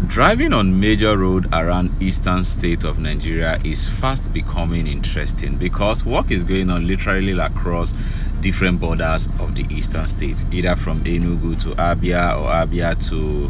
Driving on major road around eastern state of Nigeria is fast becoming interesting because work is going on literally across different borders of the eastern states, either from Enugu to Abia or Abia to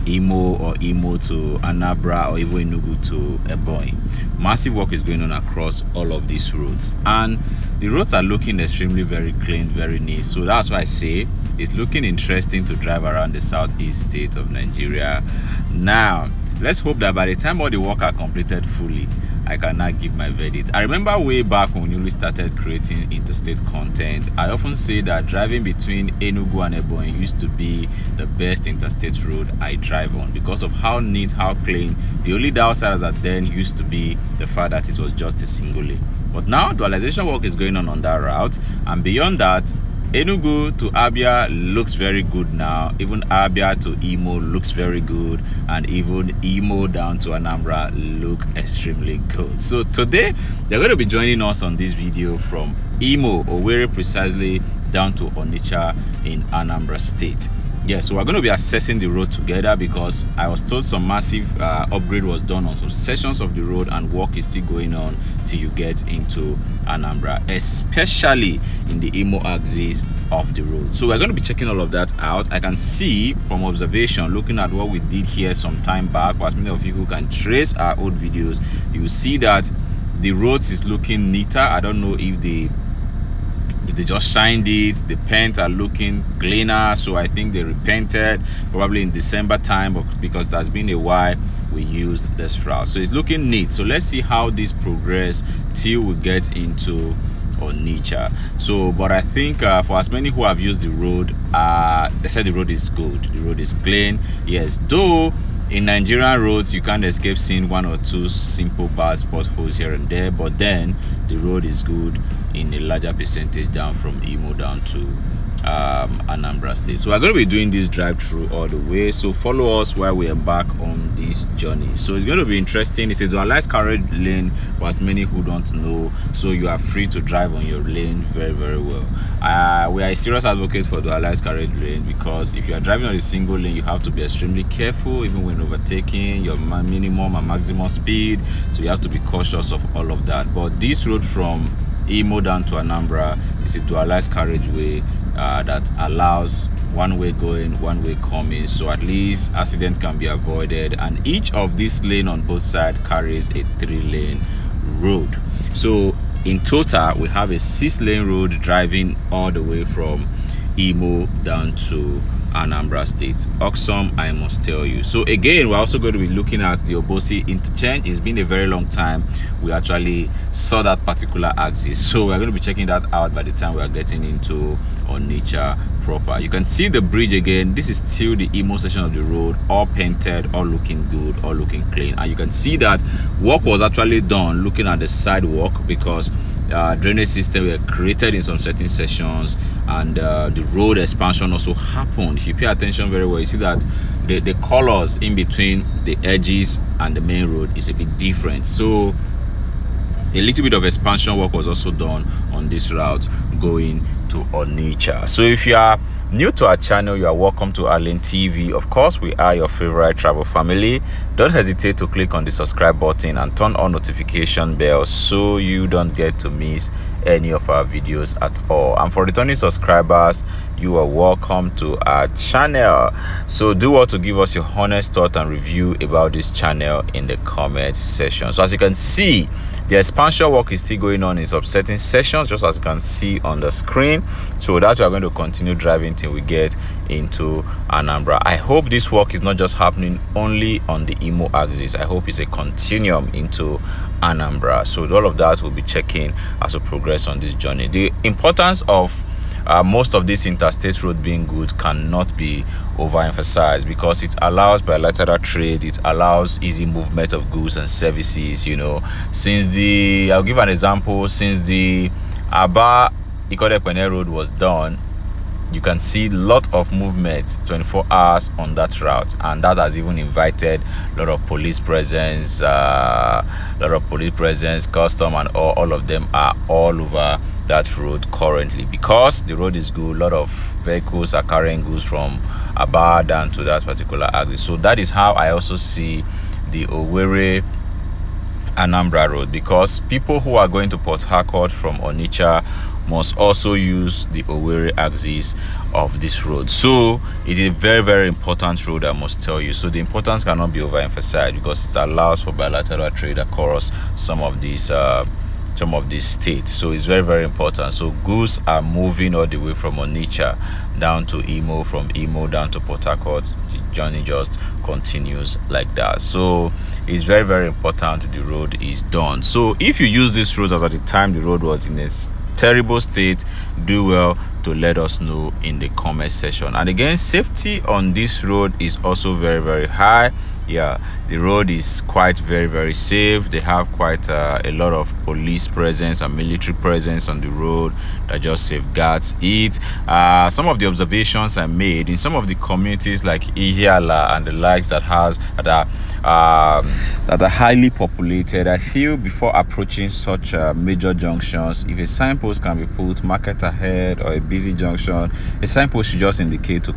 Imo or Imo to Anambra or even Enugu to Ebonyi. Massive work is going on across all of these roads, and the roads are looking extremely very clean, very neat. So that's why I say it's looking interesting to drive around the southeast state of Nigeria. Now, let's hope that by the time all the work are completed fully, I can now give my verdict. I remember way back when we newly started creating interstate content, I often say that driving between Enugu and Ebonyi used to be the best interstate road I drive on because of how neat, how clean. The only downside that then used to be the fact that it was just a single lane. But now dualization work is going on that route, and beyond that, Enugu to Abia looks very good now. Even Abia to Imo looks very good, and even Imo down to Anambra look extremely good. So today they're going to be joining us on this video from Imo, Owerri precisely, down to Onitsha in Anambra State. Yeah, so we're going to be assessing the road together because I was told some massive upgrade was done on some sections of the road, and work is still going on till you get into Anambra, especially in the Imo axis of the road. So we're going to be checking all of that out. I can see from observation, looking at what we did here some time back, for as many of you who can trace our old videos, you see that the roads is looking neater. I don't know if they just shined it, the paint are looking cleaner, so I think they repainted probably in December time, but because that's been a while we used this route, so it's looking neat. So let's see how this progress till we get into Onitsha. So but I think for as many who have used the road, they said the road is good, the road is clean. Yes, though in Nigerian roads you can't escape seeing one or two simple bad potholes here and there, but then the road is good in a larger percentage down from Imo down to Anambra State. So we're going to be doing this drive through all the way, so follow us while we embark on this journey. So it's going to be interesting. It's a dualized carriage lane for as many who don't know, so you are free to drive on your lane very, very well. We are a serious advocate for dualized carriage lane because if you are driving on a single lane, you have to be extremely careful even when overtaking your minimum and maximum speed, so you have to be cautious of all of that. But this road from Imo down to Anambra is a dualized carriageway that allows one way going, one way coming, so at least accidents can be avoided, and each of these lanes on both sides carries a 3-lane road. So in total we have a 6-lane road driving all the way from Imo down to Anambra State. Awesome, I must tell you. So again, we're also going to be looking at the Obosi interchange. It's been a very long time we actually saw that particular axis, so we're going to be checking that out by the time we are getting into Onitsha proper. You can see the bridge again. This is still the Imo section of the road, all painted, all looking good, all looking clean, and you can see that work was actually done looking at the sidewalk because drainage system were created in some certain sections, and the road expansion also happened. If you pay attention very well, you see that the colors in between the edges and the main road is a bit different, so a little bit of expansion work was also done on this route going to Onitsha. So if you are new to our channel, you are welcome to Arlene TV. Of course, we are your favorite travel family. Don't hesitate to click on the subscribe button and turn on notification bell so you don't get to miss any of our videos at all. And for returning subscribers, you are welcome to our channel. So do what to give us your honest thought and review about this channel in the comment section. So as you can see, the expansion work is still going on in some certain sections, just as you can see on the screen. So that we are going to continue driving till we get into Anambra. I hope this work is not just happening only on the Imo axis. I hope it's a continuum into Anambra. So all of that we'll be checking as we progress on this journey. The importance of most of this interstate road being good cannot be overemphasized because it allows bilateral trade, it allows easy movement of goods and services. You know, I'll give an example. Since the Aba Ikode Pene road was done, you can see a lot of movement 24 hours on that route, and that has even invited a lot of police presence, custom, and all of them are all over that road currently because the road is good. A lot of vehicles are carrying goods from Aba down to that particular axis. So that is how I also see the Owerri Anambra road, because people who are going to Port Harcourt from Onitsha must also use the Owerri axis of this road. So it is a very, very important road, I must tell you. So the importance cannot be overemphasized because it allows for bilateral trade across some of these states. So it's very, very important. So goods are moving all the way from Onitsha down to Imo, from Imo down to Port Harcourt. The journey just continues like that. So it's very, very important the road is done. So if you use this road as at the time the road was in a terrible state, do well to let us know in the comment section. And again, safety on this road is also very, very high. Yeah, the road is quite very, very safe. They have quite a lot of police presence and military presence on the road that just safeguards it. Some of the observations I made in some of the communities like Ihiala and the likes that are highly populated, I feel before approaching such major junctions, if a signpost can be put market ahead or a busy junction, a signpost should just indicate to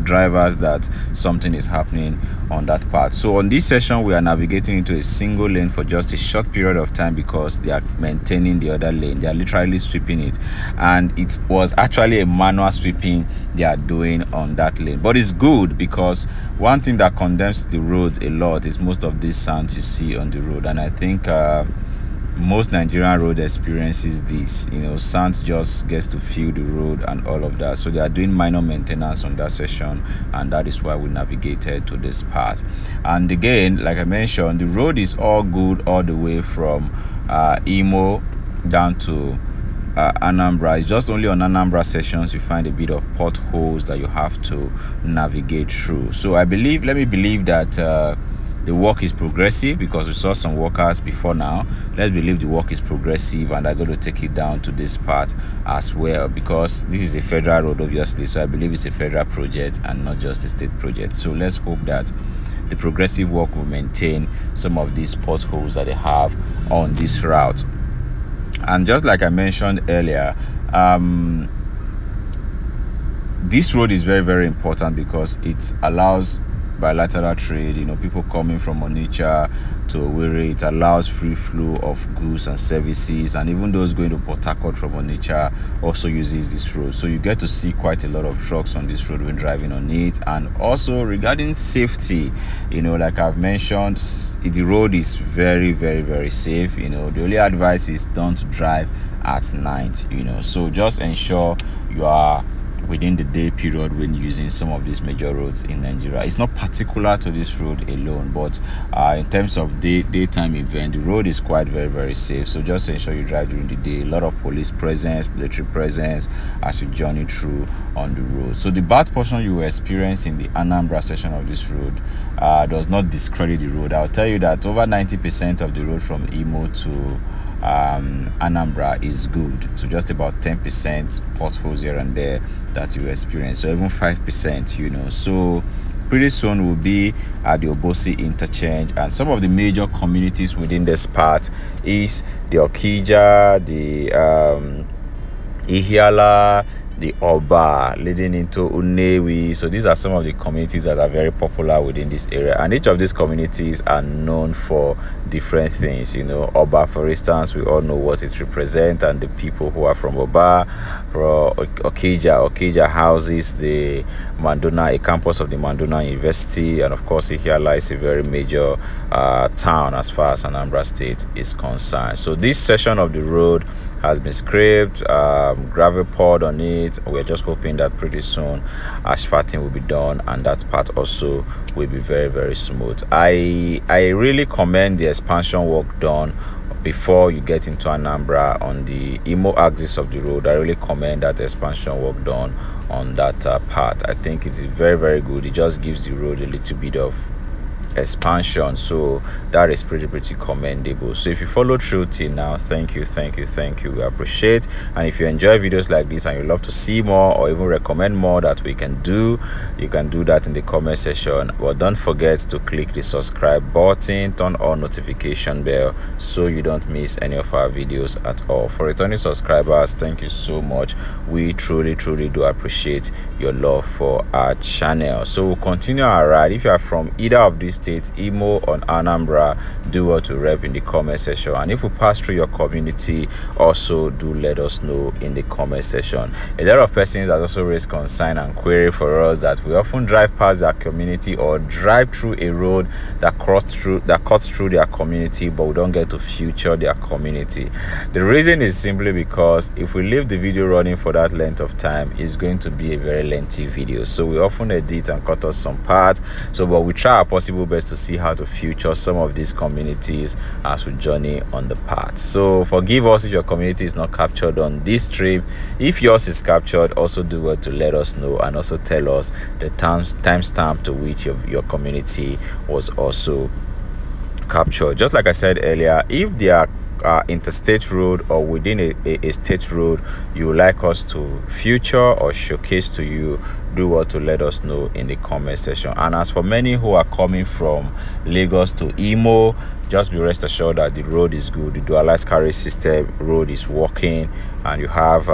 drivers that something is happening on that part. So on this session, we are navigating into a single lane for just a short period of time because they are maintaining the other lane. They are literally sweeping it, and it was actually a manual sweeping they are doing on that lane. But it's good because one thing that condemns the road a lot is most of these sands you see on the road, and I think most Nigerian road experiences this. Sand just gets to fill the road and all of that. So they are doing minor maintenance on that section, and that is why we navigated to this part. And again, like I mentioned, the road is all good all the way from Imo down to Anambra. It's just only on Anambra sections you find a bit of potholes that you have to navigate through. So let me believe that the work is progressive, because we saw some workers before now. Let's believe the work is progressive and they're going to take it down to this part as well, because this is a federal road, obviously. So I believe it's a federal project and not just a state project. So let's hope that the progressive work will maintain some of these potholes that they have on this route. And just like I mentioned earlier, this road is very, very important because it allows bilateral trade. People coming from Onitsha to Owerri, it allows free flow of goods and services, and even those going to Port Harcourt from Onitsha also uses this road. So you get to see quite a lot of trucks on this road when driving on it. And also regarding safety, like I've mentioned, the road is very, very, very safe. The only advice is don't drive at night. So just ensure you are within the day period when using some of these major roads in Nigeria. It's not particular to this road alone, but in terms of daytime event, the road is quite very, very safe. So just ensure you drive during the day. A lot of police presence, military presence as you journey through on the road. So the bad portion you will experience in the Anambra section of this road does not discredit the road. I'll tell you that over 90% of the road from Imo to Anambra is good. So just about 10% potholes here and there that you experience, so even 5%. So pretty soon we'll be at the Obosi interchange, and some of the major communities within this part is the Okija, the Ihiala, the Oba, leading into Unewi. So these are some of the communities that are very popular within this area, and each of these communities are known for different things. Oba, for instance, we all know what it represents, and the people who are from Oba. For Okija houses the Manduna, a campus of the Manduna University, and of course Ihiala is a very major town as far as Anambra State is concerned. So this section of the road has been scraped, gravel poured on it. We're just hoping that pretty soon asphalting will be done, and that part also will be very, very smooth. I really commend the expansion work done before you get into Anambra on the Imo axis of the road. I really commend that expansion work done on that part. I think it is very, very good. It just gives the road a little bit of expansion. So that is pretty commendable. So if you follow through till now, thank you, we appreciate. And if you enjoy videos like this and you love to see more or even recommend more that we can do, you can do that in the comment section. But don't forget to click the subscribe button, turn on notification bell so you don't miss any of our videos at all. For returning subscribers, thank you so much. We truly do appreciate your love for our channel. So we'll continue our ride. If you are from either of these states, Imo or Anambra, do well to rep in the comment section. And if we pass through your community, also do let us know in the comment section. A lot of persons have also raised concern and query for us that we often drive past their community or drive through a road that cuts through their community, but we don't get to feature their community. The reason is simply because if we leave the video running for that length of time, it's going to be a very lengthy video. So we often edit and cut off some parts. But we try our possible best to see how to feature some of these communities as we journey on the path. So forgive us if your community is not captured on this trip. If yours is captured, also do well to let us know and also tell us the timestamp to which your community was also captured. Just like I said earlier, if they are interstate road or within a state road you would like us to feature or showcase to you, do what to let us know in the comment section. And as for many who are coming from Lagos to Imo, just be rest assured that the road is good. The dualized carriage system road is working, and you have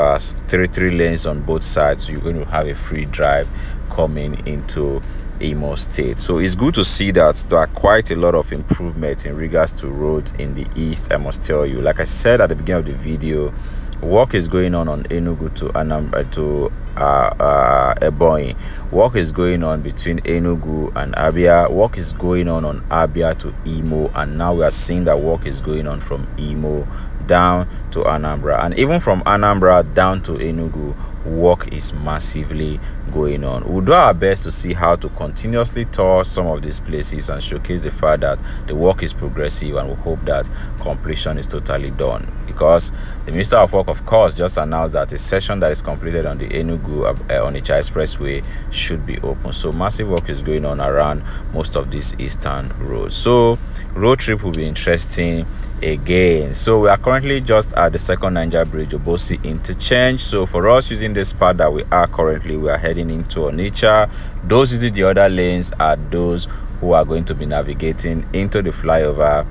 three lanes on both sides, so you're going to have a free drive coming into Imo State. So it's good to see that there are quite a lot of improvements in regards to roads in the east. I must tell you, like I said at the beginning of the video, work is going on Enugu to Anambra to Ebonyi. Work is going on between Enugu and Abia. Work is going on Abia to Imo, and now we are seeing that work is going on from Imo down to Anambra, and even from Anambra down to Enugu, work is massively going on. We'll do our best to see how to continuously tour some of these places and showcase the fact that the work is progressive, and we hope that completion is totally done, because the Minister of Work, of course, just announced that a section that is completed on the Enugu Onitsha expressway should be open. So massive work is going on around most of these eastern roads. So road trip will be interesting again. So we are currently just at the second Naija bridge, Obosi interchange. So for us using this part that we are currently, we are heading into Onitsha. Those using the other lanes are those who are going to be navigating into the flyover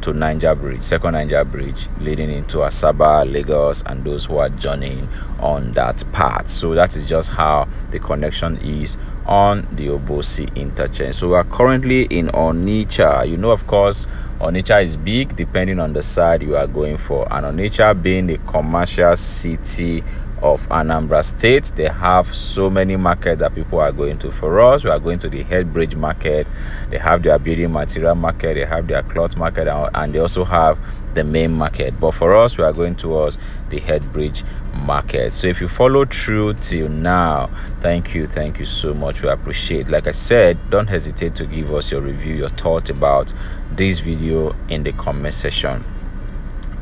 to Naija bridge, second Naija bridge, leading into Asaba, Lagos, and those who are journeying on that path. So that is just how the connection is on the Obosi interchange. So we are currently in Onitsha. You know, of course, Onitsha is big depending on the side you are going for, and Onitsha being the commercial city of Anambra State, they have so many markets that people are going to. For us, we are going to the head bridge market. They have their building material market, they have their cloth market, and they also have the main market. But for us, we are going towards the head bridge market. So if you follow through till now, thank you so much. We appreciate. Like I said, don't hesitate to give us your review, your thought about this video in the comment section.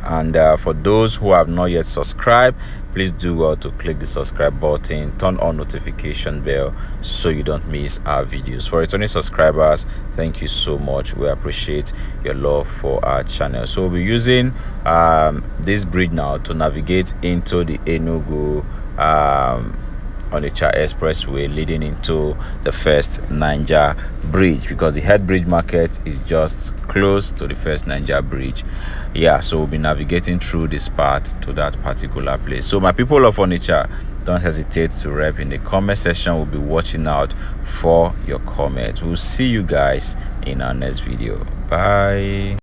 And for those who have not yet subscribed, please do well to click the subscribe button, turn on notification bell so you don't miss our videos. For returning subscribers, thank you so much. We appreciate your love for our channel. So we'll be using this bridge now to navigate into the Enugu Onitsha expressway, leading into the first Naija bridge, because the head bridge market is just close to the first Naija bridge. Yeah, so we'll be navigating through this part to that particular place. So my people of Onitsha, don't hesitate to rep in the comment section. We'll be watching out for your comments. We'll see you guys in our next video. Bye.